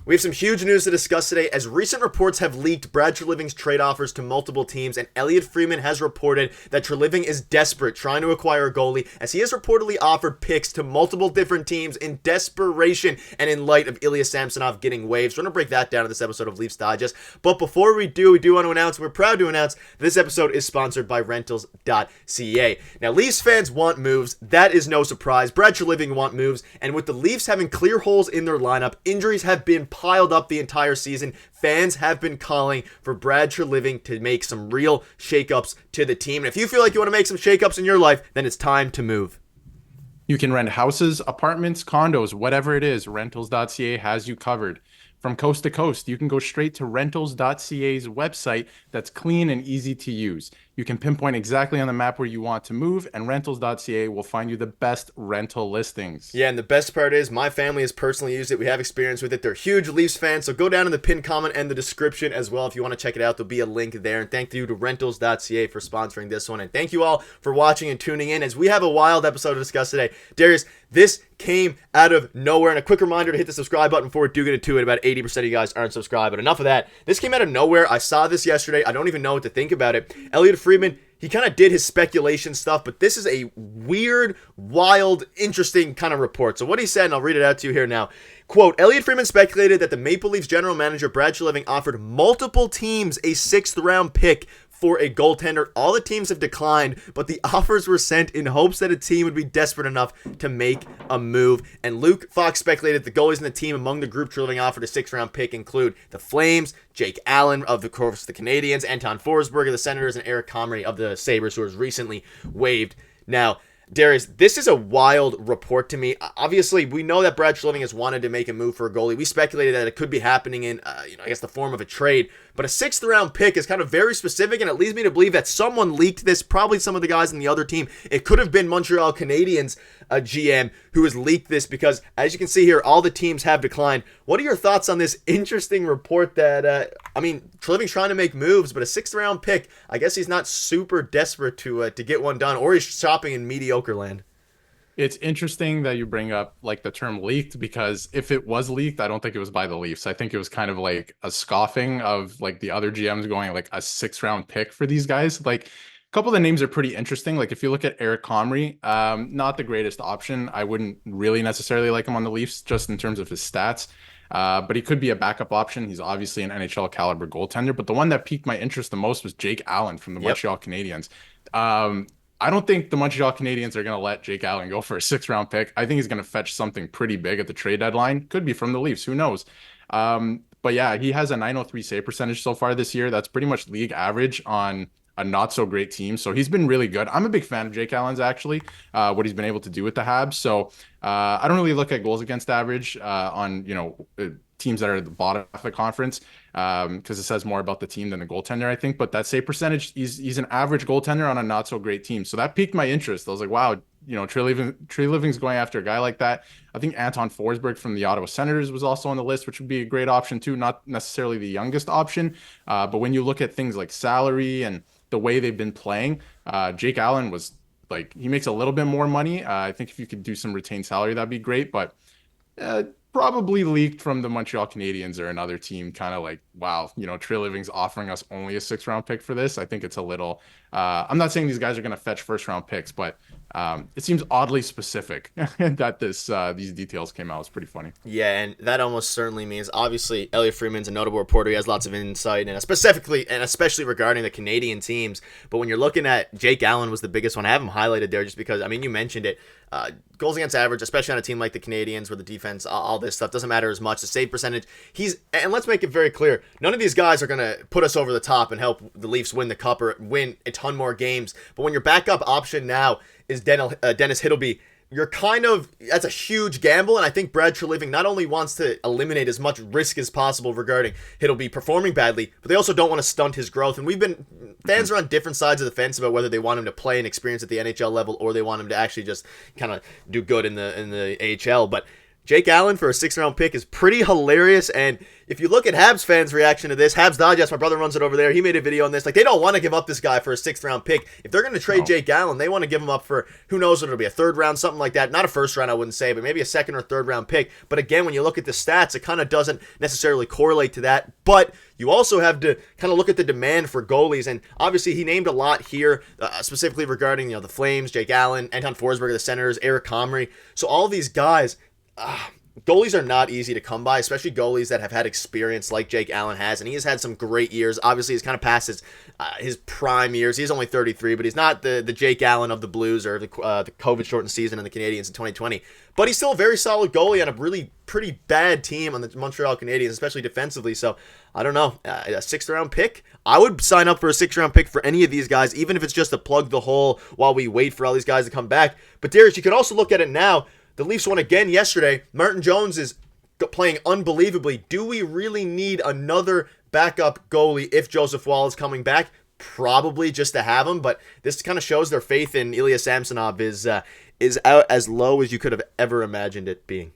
We have some huge news to discuss today as recent reports have leaked Brad Treliving's trade offers to multiple teams, and Elliotte Friedman has reported that Treliving is desperate trying to acquire a goalie as he has reportedly offered picks to multiple different teams in desperation and in light of Ilya Samsonov getting waived. So we're going to break that down in this episode of Leafs Digest. But before we do want to announce, we're proud to announce this episode is sponsored by Rentals.ca. Now, Leafs fans want moves. That is no surprise. Brad Treliving want moves, and with the Leafs having clear holes in their lineup, injuries have been piled up the entire season. Fans have been calling for Brad Treliving to make some real shakeups to the team. And if you feel like you want to make some shakeups in your life, then it's time to move. You can rent houses, apartments, condos, whatever it is. Rentals.ca has you covered. From coast to coast, you can go straight to Rentals.ca's website that's clean and easy to use. You can pinpoint exactly on the map where you want to move, and Rentals.ca will find you the best rental listings. Yeah, and the best part is my family has personally used it. We have experience with it. They're huge Leafs fans, so go down in the pinned comment and the description as well if you want to check it out. There'll be a link there. And thank you to Rentals.ca for sponsoring this one. And thank you all for watching and tuning in as we have a wild episode to discuss today. Darius, this came out of nowhere. And a quick reminder to hit the subscribe button before we do get into it. About 80% of you guys aren't subscribed, but enough of that. This came out of nowhere. I saw this yesterday. I don't even know what to think about it. Elliotte Friedman, he kind of did his speculation stuff, but this is a weird, wild, interesting kind of report. So what he said, and I'll read it out to you here now. Quote, Elliotte Friedman speculated that the Maple Leafs general manager Brad Treliving offered multiple teams a 6th-round pick for a goaltender. All the teams have declined, but the offers were sent in hopes that a team would be desperate enough to make a move. And Luke Fox speculated the goalies in the team among the group Treliving offered a 6th-round pick include the Flames, Jake Allen of the Canadiens, Anton Forsberg of the Senators, and Eric Comrie of the Sabres, who was recently waived. Now, Darius, this is a wild report to me. Obviously, we know that Brad Treliving has wanted to make a move for a goalie. We speculated that it could be happening in, I guess, the form of a trade. But a 6th-round pick is kind of very specific, and it leads me to believe that someone leaked this, probably some of the guys in the other team. It could have been Montreal Canadiens GM who has leaked this because, as you can see here, all the teams have declined. What are your thoughts on this interesting report that, Treliving's trying to make moves, but a 6th-round pick, I guess he's not super desperate to get one done, or he's shopping in mediocre land. It's interesting that you bring up like the term leaked, because if it was leaked, I don't think it was by the Leafs. I think it was kind of like a scoffing of like the other GMs going like a 6th-round pick for these guys. Like a couple of the names are pretty interesting. Like if you look at Eric Comrie, not the greatest option. I wouldn't really necessarily like him on the Leafs just in terms of his stats. But he could be a backup option. He's obviously an NHL caliber goaltender. But the one that piqued my interest the most was Jake Allen from the Montreal Canadiens. I don't think the Montreal Canadiens are going to let Jake Allen go for a 6th-round pick. I think he's going to fetch something pretty big at the trade deadline. Could be from the Leafs. Who knows? But yeah, he has a .903 save percentage so far this year. That's pretty much league average on a not so great team. So he's been really good. I'm a big fan of Jake Allen's actually, what he's been able to do with the Habs. So I don't really look at goals against average on, teams that are at the bottom of the conference because it says more about the team than the goaltender, I think. But that save percentage, he's an average goaltender on a not so great team. So that piqued my interest. I was like, wow, Treliving's going after a guy like that. I think Anton Forsberg from the Ottawa Senators was also on the list, which would be a great option too. Not necessarily the youngest option, but when you look at things like salary and the way they've been playing, Jake Allen was like, he makes a little bit more money. I think if you could do some retained salary, that'd be great. But probably leaked from the Montreal Canadiens or another team, kind of like, wow, Treliving's offering us only a 6th-round pick for this. I think it's a little, I'm not saying these guys are going to fetch 1st-round picks, but it seems oddly specific that these details came out. It's pretty funny. Yeah, and that almost certainly means, obviously, Elliotte Friedman's a notable reporter. He has lots of insight, and especially regarding the Canadian teams. But when you're looking at Jake Allen was the biggest one. I have him highlighted there just because, you mentioned it. Goals against average, especially on a team like the Canadiens where the defense, all this stuff doesn't matter as much. The save percentage, and let's make it very clear, none of these guys are going to put us over the top and help the Leafs win the cup or win a ton more games. But when your backup option now is Dennis Hildeby, that's a huge gamble, and I think Brad Treliving not only wants to eliminate as much risk as possible regarding Hildeby performing badly, but they also don't want to stunt his growth. And fans are on different sides of the fence about whether they want him to play and experience at the NHL level or they want him to actually just kind of do good in the AHL. But Jake Allen for a 6th-round pick is pretty hilarious. And if you look at Habs fans' reaction to this, Habs Digest, my brother runs it over there. He made a video on this. Like, they don't want to give up this guy for a 6th-round pick. If they're going to trade Jake Allen, they want to give him up for, who knows what it'll be, a 3rd round, something like that. Not a 1st round, I wouldn't say, but maybe a 2nd or 3rd round pick. But again, when you look at the stats, it kind of doesn't necessarily correlate to that. But you also have to kind of look at the demand for goalies. And obviously, he named a lot here, specifically regarding, the Flames, Jake Allen, Anton Forsberg, the Senators, Eric Comrie. So all these guys, goalies are not easy to come by, especially goalies that have had experience like Jake Allen has, and he has had some great years. Obviously, he's kind of past his prime years. He's only 33, but he's not the Jake Allen of the Blues or the COVID-shortened season in the Canadiens in 2020. But he's still a very solid goalie on a really pretty bad team on the Montreal Canadiens, especially defensively. So, I don't know. A 6th-round pick? I would sign up for a 6th-round pick for any of these guys, even if it's just to plug the hole while we wait for all these guys to come back. But, Darius, you could also look at it now. The Leafs won again yesterday. Martin Jones is playing unbelievably. Do we really need another backup goalie if Joseph Woll is coming back? Probably, just to have him, but this kind of shows their faith in Ilya Samsonov is out as low as you could have ever imagined it being.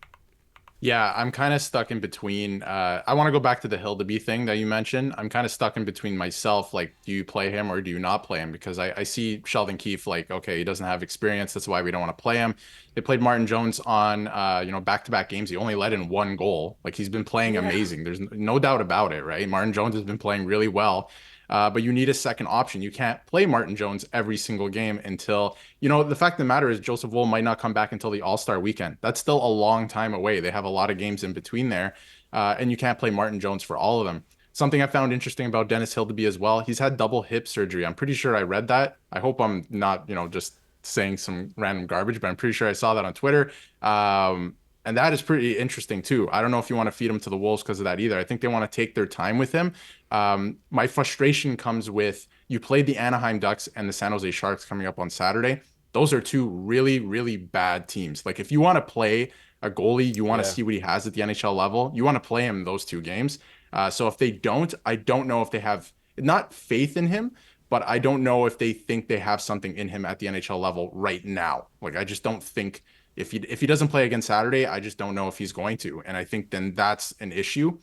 Yeah, I'm kind of stuck in between. I want to go back to the Hildeby thing that you mentioned. I'm kind of stuck in between myself. Like, do you play him or do you not play him? Because I see Sheldon Keefe like, okay, he doesn't have experience. That's why we don't want to play him. They played Martin Jones on, back-to-back games. He only let in 1 goal. Like, he's been playing amazing. There's no doubt about it, right? Martin Jones has been playing really well. But you need a second option. You can't play Martin Jones every single game until, the fact of the matter is Joseph Woll might not come back until the All-Star weekend. That's still a long time away. They have a lot of games in between there, and you can't play Martin Jones for all of them. Something I found interesting about Dennis Hildeby as well, he's had double hip surgery. I'm pretty sure I read that. I hope I'm not, just saying some random garbage, but I'm pretty sure I saw that on Twitter. And that is pretty interesting too. I don't know if you want to feed him to the wolves because of that either. I think they want to take their time with him. My frustration comes with, you played the Anaheim Ducks and the San Jose Sharks coming up on Saturday. Those are 2 really, really bad teams. Like, if you want to play a goalie, you want to see what he has at the NHL level, you want to play him those 2 games. So if they don't, I don't know if they have not faith in him, but I don't know if they think they have something in him at the NHL level right now. Like, I just don't think if he doesn't play again Saturday, I just don't know if he's going to. And I think then that's an issue.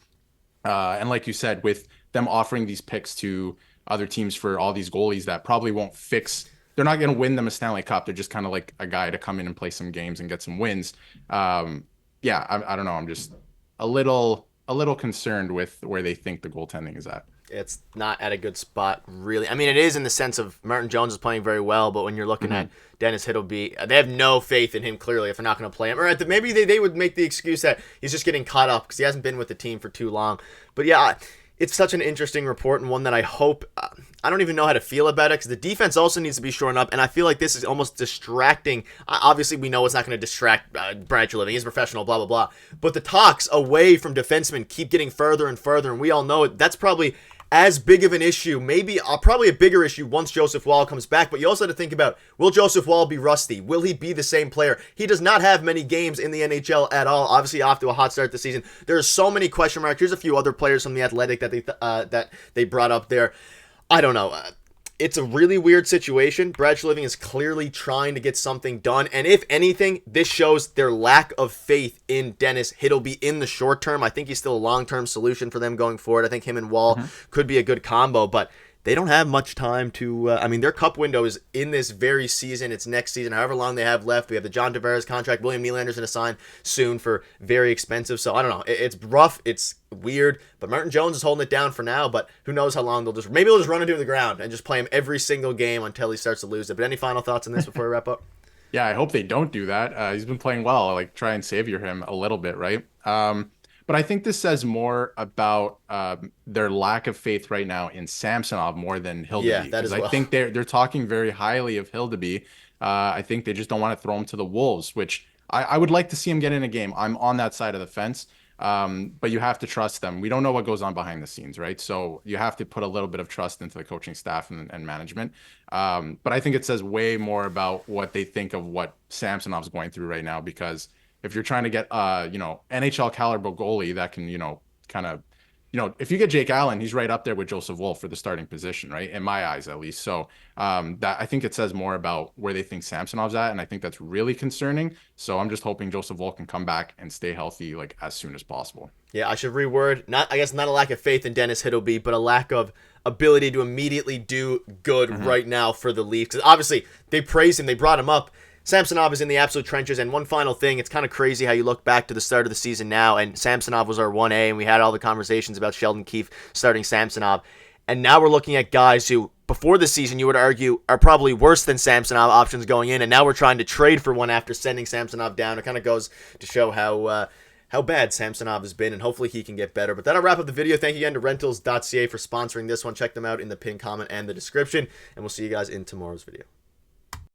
And like you said, with them offering these picks to other teams for all these goalies that probably won't fix, they're not going to win them a Stanley Cup. They're just kind of like a guy to come in and play some games and get some wins. I don't know. I'm just a little concerned with where they think the goaltending is at. It's not at a good spot, really. I mean, it is in the sense of Martin Jones is playing very well, but when you're looking at Dennis Hildeby, they have no faith in him, clearly, if they're not going to play him. Or maybe they would make the excuse that he's just getting caught up because he hasn't been with the team for too long. But yeah, it's such an interesting report, and one that I hope, I don't even know how to feel about it, because the defense also needs to be shored up, and I feel like this is almost distracting. Obviously, we know it's not going to distract Brad Treliving. He's a professional, blah, blah, blah. But the talks away from defensemen keep getting further and further, and we all know it. That's probably as big of an issue, maybe probably a bigger issue once Joseph Woll comes back. But you also have to think about, will Joseph Woll be rusty? Will he be the same player? He does not have many games in the NHL at all. Obviously, off to a hot start this season. There are so many question marks. Here's a few other players from the Athletic that they brought up there. I don't know. It's a really weird situation. Brad Treliving is clearly trying to get something done. And if anything, this shows their lack of faith in Dennis Hildeby in the short term. I think he's still a long-term solution for them going forward. I think him and Woll could be a good combo, but they don't have much time to, their cup window is in this very season. It's next season, however long they have left. We have the John Tavares contract. William Nylander's going to sign soon for very expensive. So I don't know. It's rough. It's weird. But Martin Jones is holding it down for now. But who knows how long maybe they'll just run into the ground and just play him every single game until he starts to lose it. But any final thoughts on this before we wrap up? Yeah, I hope they don't do that. He's been playing well. Like, try and savior him a little bit, right? But I think this says more about their lack of faith right now in Samsonov more than Hildeby. Yeah, that as well. I think they're talking very highly of Hildeby. I think they just don't want to throw him to the wolves, which I would like to see him get in a game. I'm on that side of the fence. But you have to trust them. We don't know what goes on behind the scenes, right? So you have to put a little bit of trust into the coaching staff and management. But I think it says way more about what they think of what Samsonov's going through right now, because if you're trying to get NHL caliber goalie that can, kind of, if you get Jake Allen, he's right up there with Joseph Wolf for the starting position, right? In my eyes, at least. So that I think it says more about where they think Samsonov's at, and I think that's really concerning. So I'm just hoping Joseph Wolf can come back and stay healthy like as soon as possible. Yeah, I should reword. I guess not a lack of faith in Dennis Hildeby, but a lack of ability to immediately do good right now for the Leafs. 'Cause obviously, they praised him. They brought him up. Samsonov is in the absolute trenches. And one final thing, it's kind of crazy how you look back to the start of the season now, and Samsonov was our 1A, and we had all the conversations about Sheldon Keefe starting Samsonov. And now we're looking at guys who, before the season, you would argue are probably worse than Samsonov options going in, and now we're trying to trade for one after sending Samsonov down. It kind of goes to show how bad Samsonov has been, and hopefully he can get better. But that'll wrap up the video. Thank you again to rentals.ca for sponsoring this one. Check them out in the pinned comment and the description, and we'll see you guys in tomorrow's video.